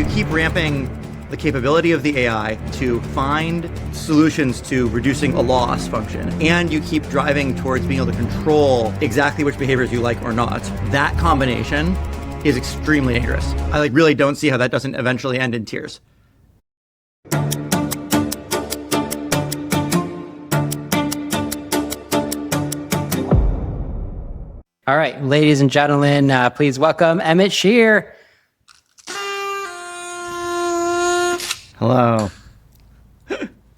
you keep ramping the capability of the AI to find solutions to reducing a loss function, and you keep driving towards being able to control exactly which behaviors you like or not, that combination is extremely dangerous. I really don't see how that doesn't eventually end in tears. All right, ladies and gentlemen, please welcome Emmett Shear. Hello.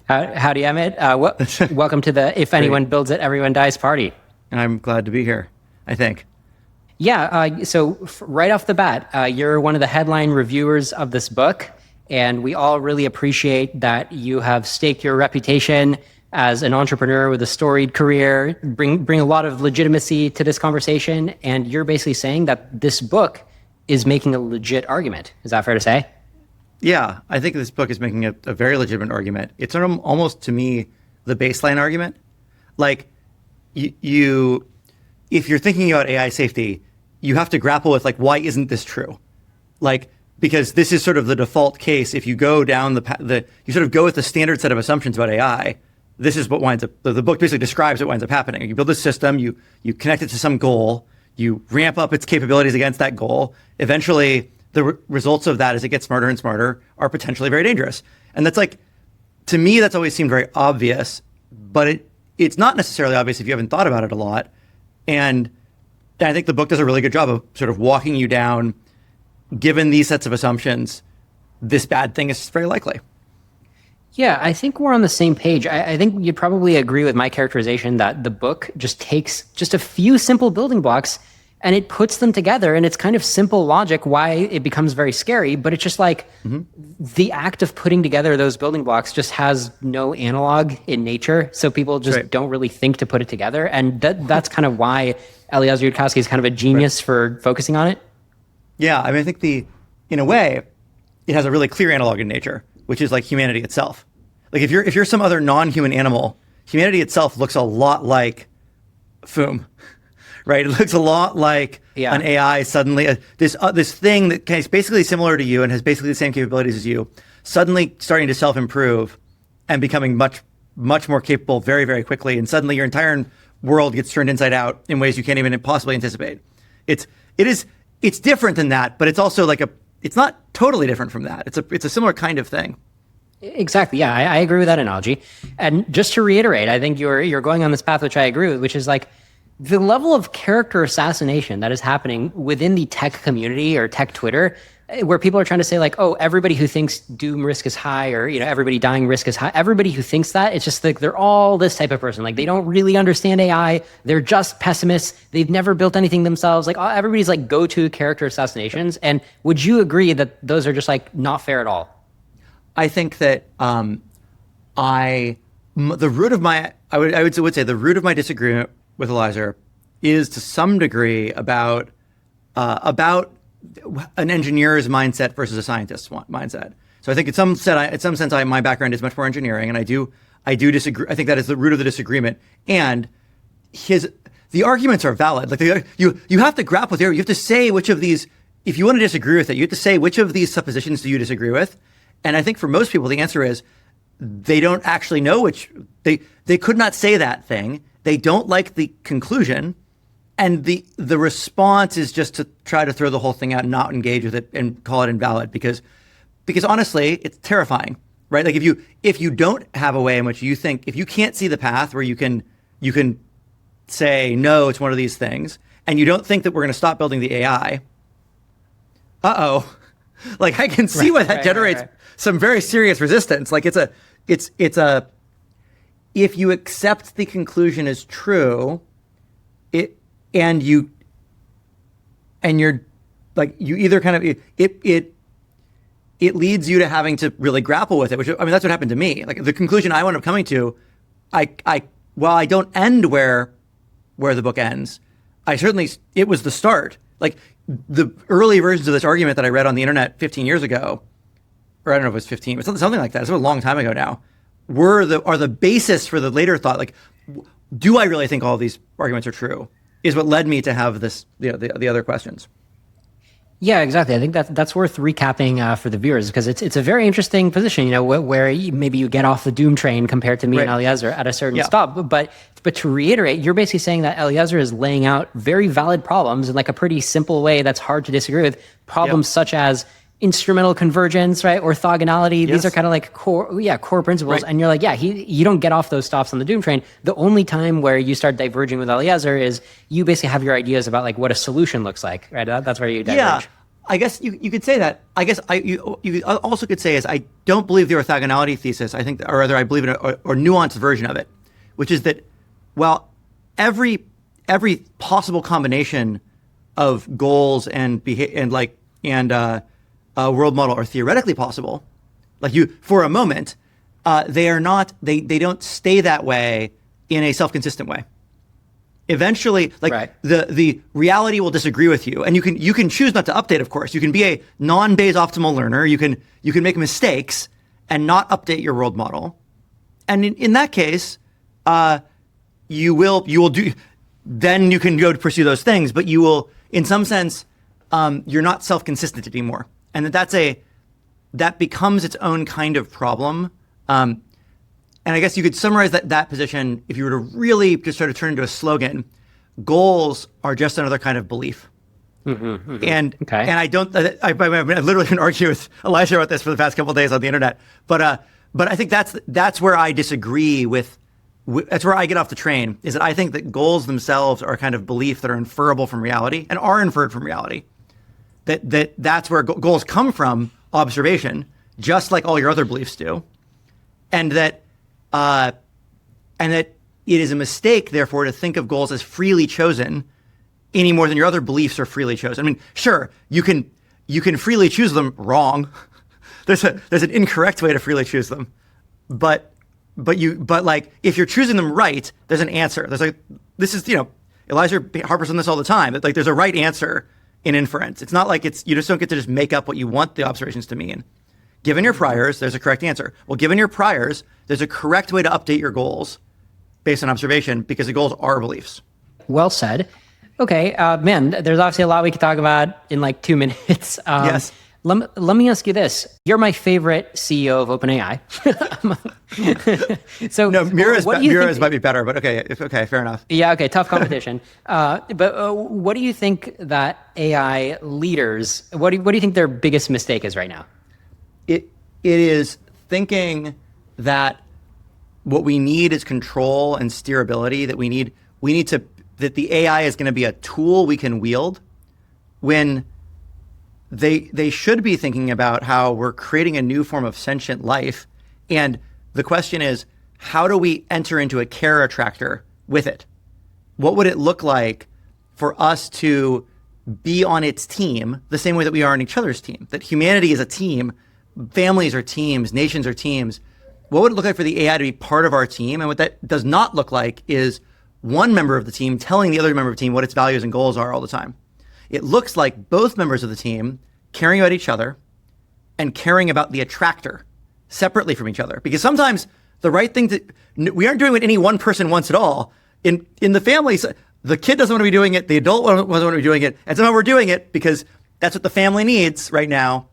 Howdy, Emmett. Welcome to the If Anyone Builds It, Everyone Dies party. I'm glad to be here, I think. Yeah, so right off the bat, you're one of the headline reviewers of this book, and we all really appreciate that you have staked your reputation as an entrepreneur with a storied career, bring a lot of legitimacy to this conversation, and you're basically saying that this book is making a legit argument. Is that fair to say? Yeah, I think this book is making a very legitimate argument. It's almost, to me, the baseline argument. Like, if you're thinking about AI safety, you have to grapple with, like, why isn't this true? Like, because this is sort of the default case. If you go down you sort of go with the standard set of assumptions about AI, this is what winds up, the book basically describes what winds up happening. You build a system, you connect it to some goal, you ramp up its capabilities against that goal. Eventually, the results of that as it gets smarter and smarter are potentially very dangerous. And that's like, to me, that's always seemed very obvious, but it's not necessarily obvious if you haven't thought about it a lot. And I think the book does a really good job of sort of walking you down, given these sets of assumptions, this bad thing is very likely. Yeah, I think we're on the same page. I think you'd probably agree with my characterization that the book just takes just a few simple building blocks and it puts them together, and it's kind of simple logic why it becomes very scary, but it's just like the act of putting together those building blocks just has no analog in nature, so people just don't really think to put it together, and that's kind of why Eliezer Yudkowsky is kind of a genius for focusing on it. Yeah, I mean, I think in a way, it has a really clear analog in nature, which is like humanity itself. Like if you're some other non-human animal, humanity itself looks a lot like Foom, right? It looks a lot like an AI suddenly, this thing that is basically similar to you and has basically the same capabilities as you, suddenly starting to self-improve and becoming much, much more capable very, very quickly. And suddenly your entire world gets turned inside out in ways you can't even possibly anticipate. It's different than that, but it's also like it's not totally different from that. It's a similar kind of thing. Exactly. Yeah, I agree with that analogy. And just to reiterate, I think you're going on this path, which I agree with, which is like the level of character assassination that is happening within the tech community or tech Twitter, where people are trying to say like, oh, everybody who thinks doom risk is high, or, everybody dying risk is high. Everybody who thinks that, it's just like they're all this type of person. Like they don't really understand AI. They're just pessimists. They've never built anything themselves. Like everybody's like go-to character assassinations. And would you agree that those are just like not fair at all? I think that I would say the root of my disagreement with Eliezer is to some degree about an engineer's mindset versus a scientist's mindset. So I think in some sense, my background is much more engineering, and I do disagree. I think that is the root of the disagreement. And the arguments are valid. Like you have to grapple with it. You have to say which of these, if you want to disagree with it, you have to say which of these suppositions do you disagree with. And I think for most people, the answer is they don't actually know which. They could not say that thing. They don't like the conclusion. And the response is just to try to throw the whole thing out and not engage with it and call it invalid because honestly, it's terrifying, right? Like if you don't have a way in which you think, if you can't see the path where you can say, no, it's one of these things, and you don't think that we're going to stop building the AI, like I can see why that generates some very serious resistance. Like it's a, if you accept the conclusion as true, and you're like, you either kind of, it leads you to having to really grapple with it, which, I mean, that's what happened to me. Like the conclusion I wound up coming to, while I don't end where the book ends, it was the start. Like the early versions of this argument that I read on the internet 15 years ago, or I don't know if it was 15, but something like that. It's a long time ago now. Are the basis for the later thought. Like, do I really think all of these arguments are true? Is what led me to have this, the other questions. Yeah, exactly. I think that's worth recapping for the viewers because it's a very interesting position, where maybe you get off the doom train compared to me and Eliezer at a certain stop. But to reiterate, you're basically saying that Eliezer is laying out very valid problems in like a pretty simple way that's hard to disagree with. Problems such as instrumental convergence, right? Orthogonality. These are kind of like core principles. Right. And you're like, you don't get off those stops on the doom train. The only time where you start diverging with Eliezer is you basically have your ideas about like what a solution looks like, right? That's where you diverge. Yeah, I guess you could say that. I guess you also could say is I don't believe the orthogonality thesis. I think, or rather, I believe in a nuanced version of it, which is that, well, every possible combination of goals and world model are theoretically possible. Like for a moment, they are not. They don't stay that way in a self-consistent way. Eventually, the reality will disagree with you, and you can choose not to update. Of course, you can be a non-Bayes optimal learner. You can make mistakes and not update your world model, and in that case, you will do. Then you can go to pursue those things, but you will, in some sense, you're not self-consistent anymore. And that becomes its own kind of problem. And I guess you could summarize that position if you were to really just sort of turn into a slogan. Goals are just another kind of belief. And I literally been arguing with Eliezer about this for the past couple of days on the internet. But I think that's where I disagree with. That's where I get off the train. Is that I think that goals themselves are a kind of belief that are inferable from reality and are inferred from reality. That's where goals come from, observation, just like all your other beliefs do, and that it is a mistake, therefore, to think of goals as freely chosen any more than your other beliefs are freely chosen. I mean, sure, you can freely choose them wrong. There's an incorrect way to freely choose them, but like if you're choosing them right, there's an answer. There's like Eliezer harpers on this all the time. That like there's a right answer in inference. It's not like you just don't get to just make up what you want the observations to mean. Given your priors, there's a correct answer. Well, given your priors, there's a correct way to update your goals based on observation because the goals are beliefs. Well said. Okay, man, there's obviously a lot we could talk about in like 2 minutes. Yes. Let me ask you this. You're my favorite CEO of OpenAI. So no, Mira's might be better, but okay, fair enough. Yeah, okay, tough competition. But what do you think that AI leaders, what do you think their biggest mistake is right now? It is thinking that what we need is control and steerability, that the AI is going to be a tool we can wield, when they should be thinking about how we're creating a new form of sentient life. And the question is, how do we enter into a care attractor with it? What would it look like for us to be on its team the same way that we are on each other's team? That humanity is a team, families are teams, nations are teams. What would it look like for the AI to be part of our team? And what that does not look like is one member of the team telling the other member of the team what its values and goals are all the time. It looks like both members of the team caring about each other and caring about the attractor separately from each other. Because sometimes the right thing we aren't doing what any one person wants at all. In the families, the kid doesn't want to be doing it, the adult doesn't want to be doing it, and somehow we're doing it because that's what the family needs right now.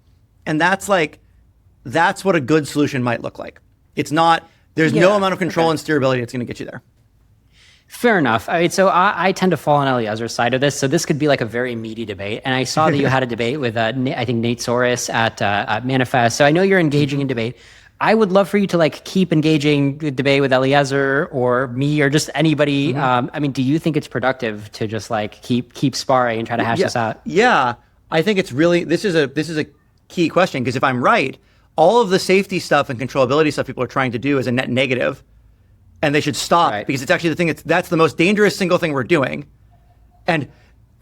And that's what a good solution might look like. It's not, there's no amount of control and steerability that's going to get you there. Fair enough. I mean, so I tend to fall on Eliezer's side of this. So this could be like a very meaty debate. And I saw that you had a debate with, I think, Nate Soares at Manifest. So I know you're engaging in debate. I would love for you to like keep engaging the debate with Eliezer or me or just anybody. I mean, do you think it's productive to just like keep sparring and try to hash this out? Yeah, I think it's really, this is a key question, because if I'm right, all of the safety stuff and controllability stuff people are trying to do is a net negative. And they should stop, because it's actually the thing that's the most dangerous single thing we're doing. And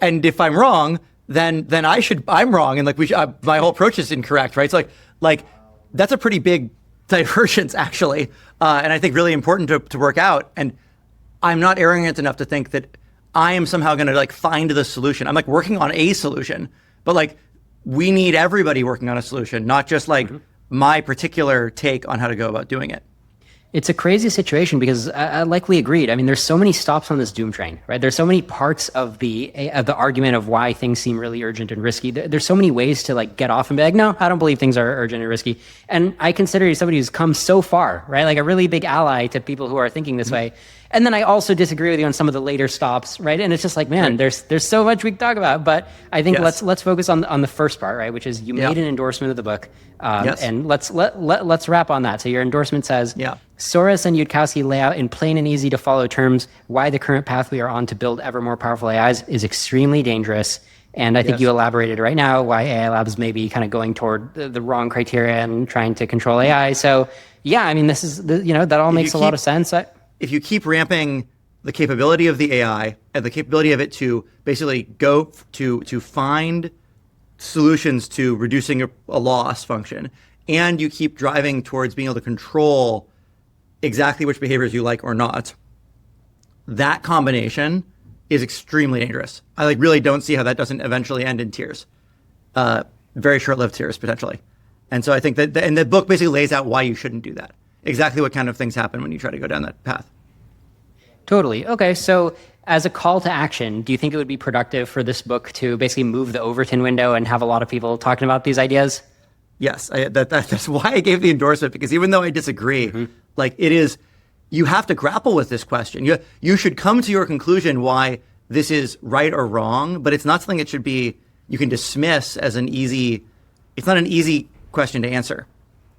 if I'm wrong, then I'm wrong, and like my whole approach is incorrect, right? So like that's a pretty big divergence actually, and I think really important to work out. And I'm not arrogant enough to think that I am somehow going to like find the solution. I'm like working on a solution, but like we need everybody working on a solution, not just like my particular take on how to go about doing it. It's a crazy situation because I likely agreed. I mean, there's so many stops on this doom train, right? There's so many parts of the argument of why things seem really urgent and risky. There's so many ways to like get off and be like, no, I don't believe things are urgent and risky. And I consider you somebody who's come so far, right? Like a really big ally to people who are thinking this way. And then I also disagree with you on some of the later stops, right? And it's just like, man, there's so much we can talk about. But I think let's focus on the first part, right? Which is you made an endorsement of the book, and let's wrap on that. So your endorsement says, Soares and Yudkowsky lay out in plain and easy to follow terms why the current path we are on to build ever more powerful AIs is extremely dangerous. And I think you elaborated right now why AI labs may be kind of going toward the wrong criteria and trying to control AI. So yeah, I mean, this is that all makes a lot of sense. If you keep ramping the capability of the AI and the capability of it to basically go to find solutions to reducing a loss function, and you keep driving towards being able to control exactly which behaviors you like or not, that combination is extremely dangerous. I like really don't see how that doesn't eventually end in tears, very short-lived tears potentially. And so I think that, and the book basically lays out why you shouldn't do that. Exactly what kind of things happen when you try to go down that path. Totally. Okay. So as a call to action, do you think it would be productive for this book to basically move the Overton window and have a lot of people talking about these ideas? Yes. That's why I gave the endorsement, because even though I disagree, like it is, you have to grapple with this question. You should come to your conclusion why this is right or wrong, but it's not something that should be, you can dismiss as it's not an easy question to answer.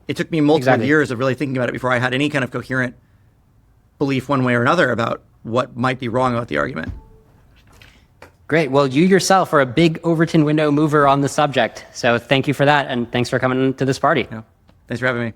It took me multiple years of really thinking about it before I had any kind of coherent belief one way or another about what might be wrong about the argument. Great. Well, you yourself are a big Overton window mover on the subject. So thank you for that. And thanks for coming to this party. Yeah. Thanks for having me.